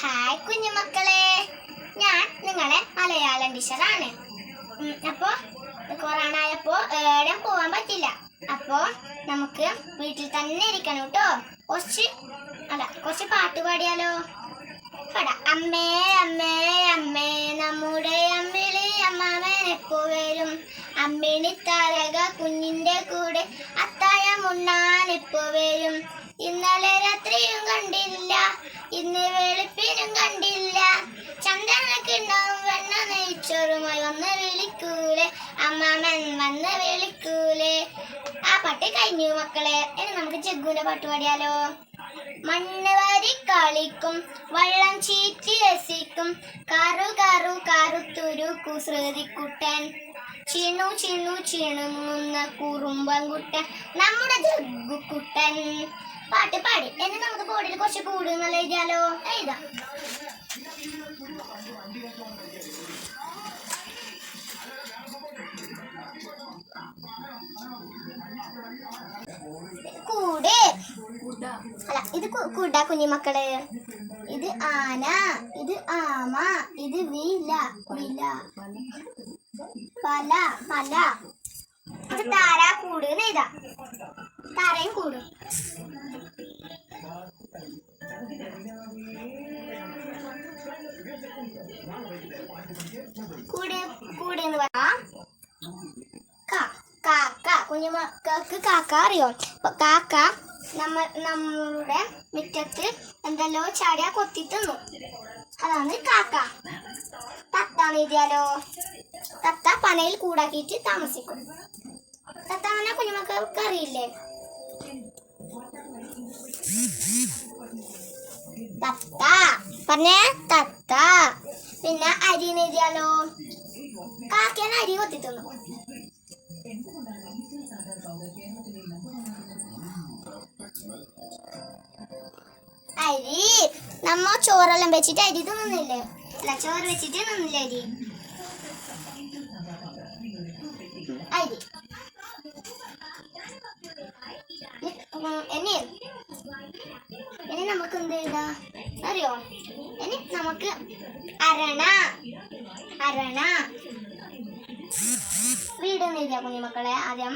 Hi കുഞ്ഞുമക്കളെ, ഞാൻ നിങ്ങളെ മലയാളം ടീച്ചറാണ്. അപ്പോ കൊറോണ ആയപ്പോ എവിടെയും പോവാൻ പറ്റില്ല. അപ്പോ നമുക്ക് വീട്ടിൽ തന്നെ ഇരിക്കണം കേട്ടോ. കുറച്ച് പാട്ട് പാടിയാലോ? പാടാം. അമ്മേ അമ്മേ അമ്മേ നമ്മുടെ അമ്മിളി അമ്മാവൻ എപ്പോ വരും? അമ്മിണി താരക കുഞ്ഞിന്റെ കൂടെ അത്താഴം ഉണ്ണാൻ എപ്പോ വരും? ഇന്നലെ രാത്രിയും കണ്ടില്ല, ഇന്ന് വെളുപ്പിനും കണ്ടില്ല. ചന്ദ്രനൊക്കെണ്ടാവും വെണ്ണ നെയ്ച്ചോറുമായി വന്ന് വിളിക്കൂലേ, അമ്മാമൻ വന്ന് വിളിക്കൂലേ. ആ പാട്ട് കഴിഞ്ഞു മക്കളെ. ഇനി നമുക്ക് ജഗ്ഗുവിന്റെ പാട്ട് പാടിയാലോ? മണ്ണ് വാരി കളിക്കും, വള്ളം ചീറ്റി രസിക്കും, കാറു കാറു കാറുത്തൊരു കുസൃതിക്കുട്ടൻ, ചീണു ചീണു ചീണുന്ന കുറുമ്പൻകുട്ടൻ നമ്മുടെ ജഗ്ഗുക്കുട്ടൻ. പാട്ട് പാടി. ഇനി നമുക്ക് ബോർഡിൽ കുറച്ച് കൂടുന്നുള്ള എഴുതിയാലോ? എഴുതാം. കൂട് അല്ല, ഇത് കുട കുഞ്ഞുമക്കള്. ഇത് ആന, ഇത് ആമ, ഇത് വില പല പല. ഇത് താര കൂട് എഴുതാം. താരയും കൂടും. കൂട് എന്ന് പറയാം. കാക്ക. കുഞ്ഞുമക്കൾക്ക് കാക്ക അറിയോ? കാക്ക നമ്മുടെ മുറ്റത്ത് എന്തല്ലോ ചാടിയാ കൊത്തി തിന്നു, അതാണ് കാക്ക. തത്താന്ന് എഴുതിയാലോ? തത്ത പനയിൽ കൂടാക്കിയിട്ട് താമസിക്കും. തത്ത പറഞ്ഞാൽ കുഞ്ഞുമക്കൾക്ക് അറിയില്ലേ? തത്ത പറഞ്ഞേ തത്ത. പിന്നെ അരി എഴുതിയാലോ? കാക്കയാണ് അരി കൊത്തി തിന്നു. അരി നമ്മ ചോറെല്ലാം വെച്ചിട്ട് അരി തിന്നുന്നില്ലേ? അല്ല, ചോറ് വെച്ചിട്ട് തിന്നില്ല അരി. അരി ഇനി നമുക്ക് എന്ത് എഴുതാ അറിയോ? ഇനി നമുക്ക് അരണ. വീട് എന്ന് എഴുതിയാ കുഞ്ഞുമക്കളെ. ആദ്യം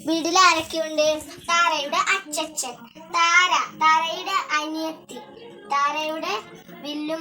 വീടിൽ ആരൊക്കെയുണ്ട്? താരയുടെ അച്ചച്ചൻ, താരയുടെ അനിയത്തി, താരയുടെ വില്ലും